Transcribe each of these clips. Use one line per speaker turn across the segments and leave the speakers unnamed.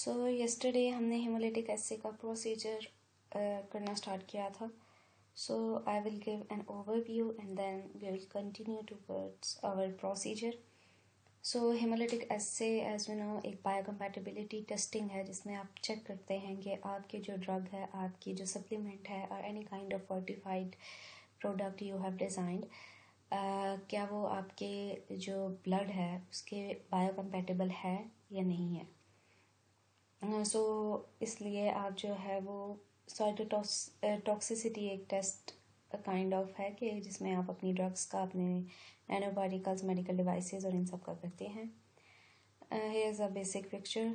सो yesterday हमने hemolytic assay का procedure करना स्टार्ट किया था. So I will give an overview and then we will continue towards our procedure. So hemolytic assay as we know एक biocompatibility testing है जिसमें आप चेक करते हैं कि आपके जो ड्रग है, आपकी जो सप्लीमेंट है और any kind of fortified product you have designed, क्या वो आपके जो ब्लड है उसके बायोकम्पैटिबल है या नहीं है. सो इसलिए आप जो है वो साइटोटॉक्सिसिटी एक टेस्ट काइंड ऑफ है कि जिसमें आप अपनी ड्रग्स का, अपने नैनो पार्टिकल्स, मेडिकल डिवाइसेस और इन सब का करते हैं. Here is a basic picture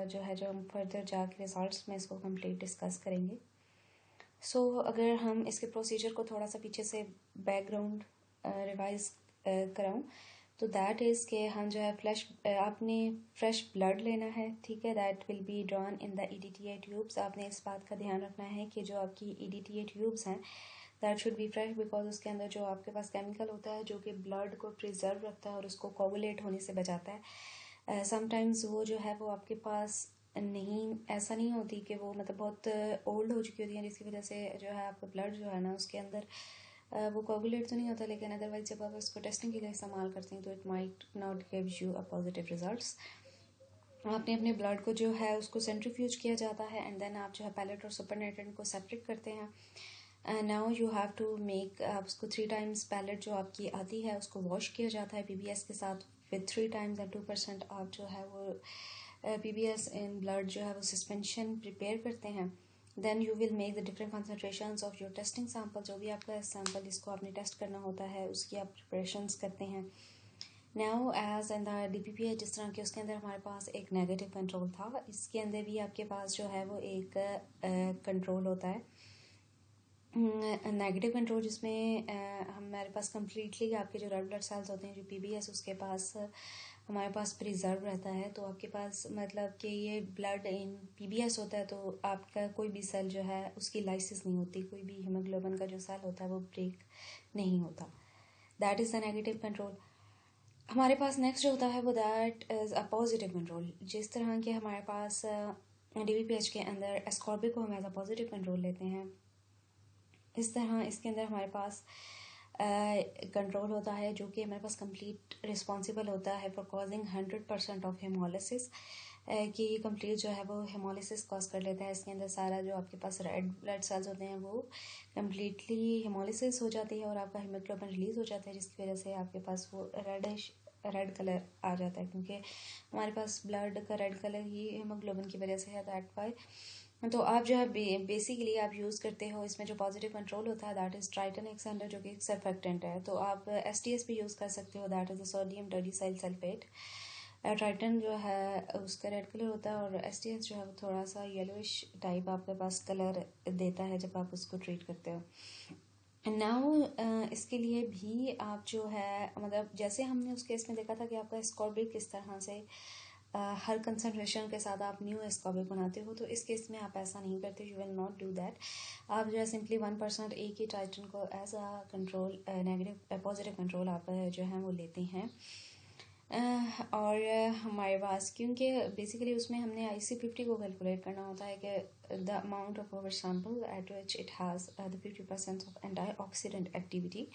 जो है, जो हम फर्दर जाके रिजल्ट्स में इसको कंप्लीट डिस्कस करेंगे. सो अगर हम इसके प्रोसीजर को थोड़ा सा पीछे से बैकग्राउंड रिवाइज कराऊँ तो दैट इज़ के हम जो है आपने फ्रेश ब्लड लेना है, ठीक है. That will be drawn in the EDTA tubes. आपने इस बात का ध्यान रखना है कि जो आपकी EDTA ट्यूब्स हैं that should be fresh, because उसके अंदर जो आपके पास केमिकल होता है जो कि ब्लड को प्रिजर्व रखता है और उसको कोगुलेट होने से बचाता है. समटाइम्स वो जो है वो आपके पास नहीं, ऐसा नहीं होती कि वो मतलब बहुत ओल्ड हो चुकी होती है, जिसकी वजह से जो है आपका ब्लड जो है ना उसके अंदर वो कोगुलेट तो नहीं होता, लेकिन अदरवाइज जब आप उसको टेस्टिंग के लिए इस्तेमाल करते हैं तो it might not give you a positive results. आपने अपने ब्लड को जो है उसको सेंट्रीफ्यूज किया जाता है एंड देन आप जो है पैलेट और सुपरनेटेंट को सेपरेट करते हैं. Now you have to make, आप उसको 3 टाइम्स पैलेट जो आपकी आती है उसको वॉश किया जाता है PBS के साथ विद 3 टाइम्स एंड 2% आप जो है वो PBS इन ब्लड जो है वो सस्पेंशन प्रिपेयर करते हैं. Then you will make the different concentrations of your testing sample. जो भी आपका सैम्पल जिसको आपने टेस्ट करना होता है उसकी आप प्रिपरेशंस करते हैं. Now as in the DPPA जिस तरह के उसके अंदर हमारे पास एक नेगेटिव कंट्रोल था, इसके अंदर भी आपके पास जो है वो एक कंट्रोल होता है, नेगेटिव कंट्रोल, जिसमें हमारे पास कम्प्लीटली आपके जो रेड ब्लड सेल्स होते हैं जो PBS उसके पास हमारे पास प्रिजर्व रहता है. तो आपके पास मतलब कि ये ब्लड इन PBS होता है तो आपका कोई भी सेल जो है उसकी लाइसिस नहीं होती, कोई भी हीमोग्लोबिन का जो सेल होता है वो ब्रेक नहीं होता. That is the negative control. हमारे पास नेक्स्ट जो होता है वो that is a positive control. जिस तरह के हमारे पास DPPH के अंदर एस्कॉर्बिक को हम एज अ पॉजिटिव कंट्रोल लेते हैं, इस तरह इसके अंदर हमारे पास कंट्रोल होता है जो कि हमारे पास कंप्लीट रिस्पॉन्सिबल होता है फॉर कॉजिंग 100% ऑफ हेमोलिसिस, कि ये कंप्लीट जो है वो हेमोलिसिस कॉज कर लेता है. इसके अंदर सारा जो आपके पास रेड ब्लड सेल्स होते हैं वो कम्प्लीटली हेमोलिसिस हो जाती है और आपका हीमोग्लोबिन रिलीज हो जाता है, जिसकी वजह से आपके पास वो रेड कलर आ जाता है, क्योंकि हमारे पास ब्लड का रेड कलर ही हीमोग्लोबिन की वजह से है. दैट वाई तो आप जो है बेसिकली आप यूज़ करते हो इसमें जो पॉजिटिव कंट्रोल होता है दैट इज़ ट्राइटन एक्सेंडर जो कि एक सर्फेक्टेंट है. तो आप STS भी यूज़ कर सकते हो, that is the sodium dodecyl sulphate. Triton जो है उसका रेड कलर होता है और STS जो है वो थोड़ा सा येलोइश टाइप आपके पास कलर देता है जब आप उसको ट्रीट करते हो. नाउ इसके लिए भी आप जो है मतलब जैसे हमने उस केस में देखा था कि आपका स्कॉर्बिक किस तरह से हर कंसंट्रेशन के साथ आप न्यू एस्कॉर्बिक बनाते हो, तो इस केस में आप ऐसा नहीं करते. You will not do that. आप जो है सिंपली 1% एक ही टाइटन को as a control, negative positive control आप जो है वो लेते हैं. और हमारे पास क्योंकि बेसिकली उसमें हमने IC50 को कैलकुलेट करना होता है कि the amount of our sample at which it has the 50% of antioxidant activity.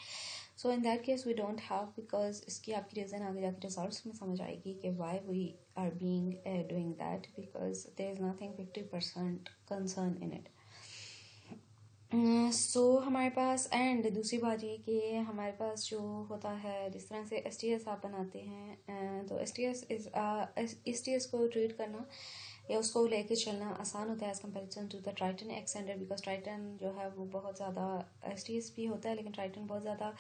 So in that case we don't have, because इसकी आपकी रीज़न आगे जाके रिजल्ट्स में समझ आएगी कि why we are being doing that, because there is nothing 50% concern in it. So हमारे पास एंड दूसरी बात ये कि हमारे पास जो होता है जिस तरह से STS आप बनाते हैं, तो STS को ट्रीट करना या उसको लेके चलना आसान होता है as comparison to the Triton extender, because Triton जो है वो बहुत ज़्यादा STS भी होता है लेकिन ट्राइटन बहुत ज़्यादा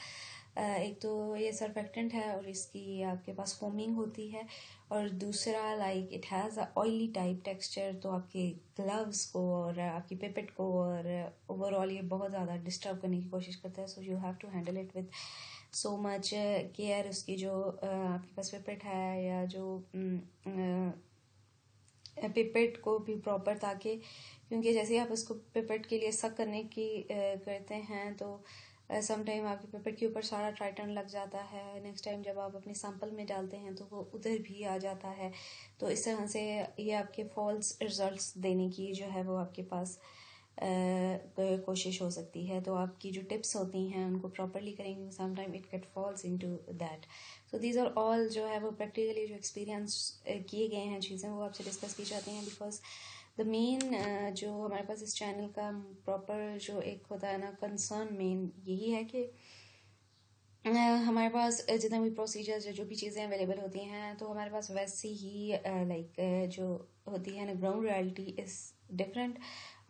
एक तो ये सर्फेक्टेंट है और इसकी आपके पास फोमिंग होती है, और दूसरा like it has a oily type texture, तो आपके ग्लव्स को और आपकी पिपेट को और ओवरऑल ये बहुत ज़्यादा डिस्टर्ब करने की कोशिश करता है. So you have to handle it with so much care. उसकी जो आपके पास पिपेट है या जो पिपेट को भी प्रॉपर, ताकि क्योंकि जैसे आप उसको पिपेट के लिए सक करने की करते हैं तो सम टाइम आपके पेपर के ऊपर सारा ट्राइटन लग जाता है, नेक्स्ट टाइम जब आप अपने सैंपल में डालते हैं तो वो उधर भी आ जाता है। तो इस तरह से ये आपके फॉल्स रिजल्ट्स देने की जो है वो आपके पास कोशिश हो सकती है। तो आपकी जो टिप्स होती हैं उनको प्रॉपरली करेंगे, some time it get falls into that. So these are all जो है वो प्रैक्टिकली जो एक्सपीरियंस किए गए हैं चीज़ें वो आपसे डिस्कस की जाती हैं। बिकॉज द मेन जो हमारे पास इस चैनल का प्रॉपर जो एक होता है ना कंसर्न, मेन यही है कि हमारे पास जितने भी प्रोसीजर्स जो भी चीज़ें अवेलेबल होती हैं तो हमारे पास वैसी ही लाइक जो होती है ना ग्राउंड रियलिटी इज़ डिफरेंट,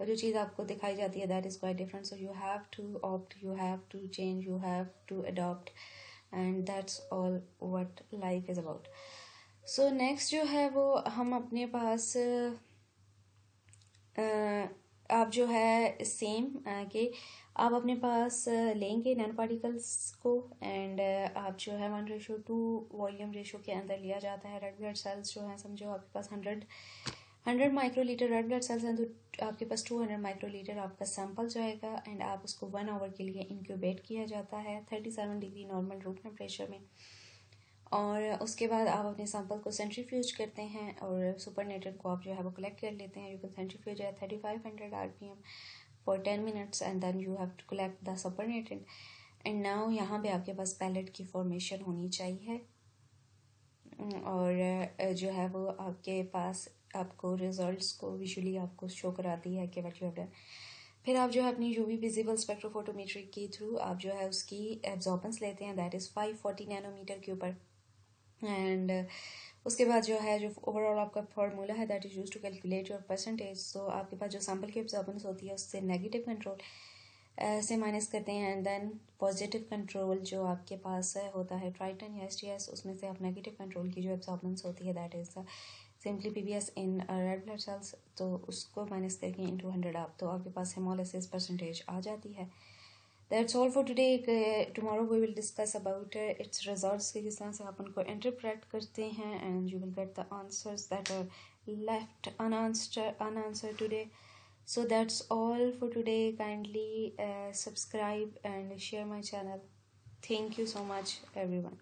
और जो चीज़ आपको दिखाई जाती है that is quite different. So you have to opt, you have to change, you have to adopt, and that's all what life is about. So next जो है वो हम अपने पास आप जो है सेम कि आप अपने पास लेंगे नैनो पार्टिकल्स को, एंड आप जो है 1:2 वॉल्यूम रेशो के अंदर लिया जाता है। रेड ब्लड सेल्स जो है समझो आपके पास 100 माइक्रोलीटर रेड ब्लड सेल्स हैं, तो आपके पास 200 माइक्रोलीटर आपका सैंपल जाएगा, एंड आप उसको 1 आवर के लिए इंक्यूबेट किया जाता है 37 डिग्री नॉर्मल रूम टेम्परेचर में। और उसके बाद आप अपने सैंपल को सेंट्रीफ्यूज करते हैं और सुपरनेटेड को आप जो है वो कलेक्ट कर लेते हैं। You can centrifuge at 3500 RPM for 10 minutes and then you have to collect the supernatant. And now यहाँ पे आपके पास पैलेट की फॉर्मेशन होनी चाहिए, और जो है वो आपके पास आपको रिजल्ट्स को विजुअली आपको शो कराती है कि व्हाट यू हैव डन। फिर आप जो है अपनी यूवी विजिबल स्पेक्ट्रोफोटोमेट्री के थ्रू आप जो है उसकी एब्जॉर्बेंस लेते हैं, दैट इज़ 540 नैनोमीटर के ऊपर। एंड उसके बाद जो है जो ओवरऑल आपका फार्मूला है that is use to calculate your percentage. So आपके पास जो सैंपल की एब्जॉर्बेंस होती है उससे नेगेटिव कंट्रोल से माइनस करते हैं, एंड देन पॉजिटिव कंट्रोल जो आपके पास होता है ट्राइटन या STS, उसमें से आप नेगेटिव कंट्रोल की जो एब्जॉर्बेंस होती है that is simply PBS in red blood cells, तो उसको माइनस करके इंटू 100 आप तो आपके पास हेमोलिसिस परसेंटेज आ जाती है। That's all for today. Tomorrow we will discuss about its results कि किस तरह से आप उनको interpret करते हैं, and you will get the answers that are left unanswered today. So that's all for today. Kindly subscribe and share my channel. Thank you so much, everyone.